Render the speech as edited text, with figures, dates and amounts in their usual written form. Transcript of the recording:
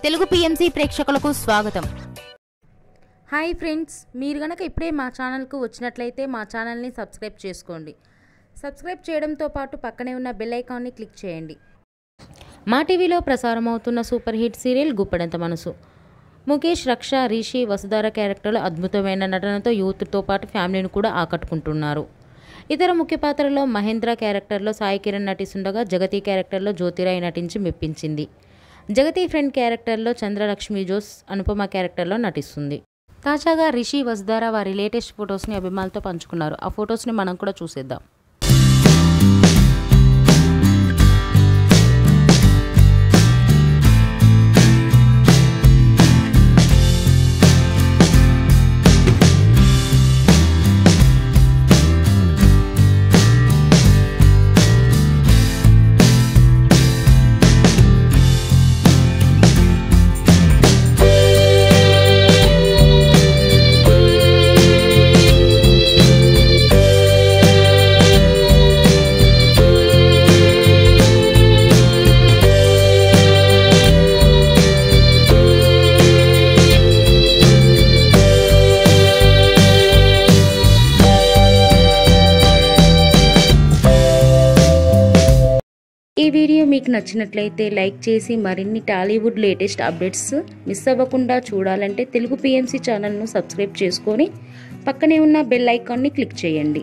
Telugu PMC ప్రేక్షకులకు స్వాగతం. Hi friends, మీరు గనక ఇప్పుడే మా ఛానల్కు వచ్చినట్లయితే మా ఛానల్ని సబ్స్క్రైబ్ చేసుకోండి. సబ్స్క్రైబ్ చేయడంతో పాటు పక్కనే ఉన్న బెల్ ఐకాన్ని క్లిక్ చేయండి. మా టీవీలో ప్రసారం అవుతున్న సూపర్ హిట్ సీరియల్ గుప్పెడంత మనసు. ముఖేష్, రక్ష, రిషి, వసుధార క్యారెక్టర్లు అద్భుతమైన నటనతో యూత్తో పాటు ఫ్యామిలీని కూడా ఆకట్టుకుంటున్నారు. ఇతర ముఖ్య పాత్రలో మహేంద్ర క్యారెక్టర్లో సాయి కిరణ్ నటిస్తుండగా జగతి క్యారెక్టర్లో జ్యోతిరాయ్ నటించి మెప్పించింది. జగతి ఫ్రెండ్ క్యారెక్టర్లో చంద్రలక్ష్మి జోస్ అనుపమ క్యారెక్టర్లో నటిస్తుంది. తాజాగా రిషి, వసుధార వారి లేటెస్ట్ ఫొటోస్ని అభిమానులతో పంచుకున్నారు. ఆ ఫొటోస్ని మనం కూడా చూసేద్దాం. ఈ వీడియో మీకు నచ్చినట్లయితే లైక్ చేసి మరిన్ని టాలీవుడ్ లేటెస్ట్ అప్డేట్స్ మిస్ అవ్వకుండా చూడాలంటే తెలుగు పిఎంసి ఛానల్ను సబ్స్క్రైబ్ చేసుకొని పక్కనే ఉన్న బెల్ ఐకాన్ని క్లిక్ చేయండి.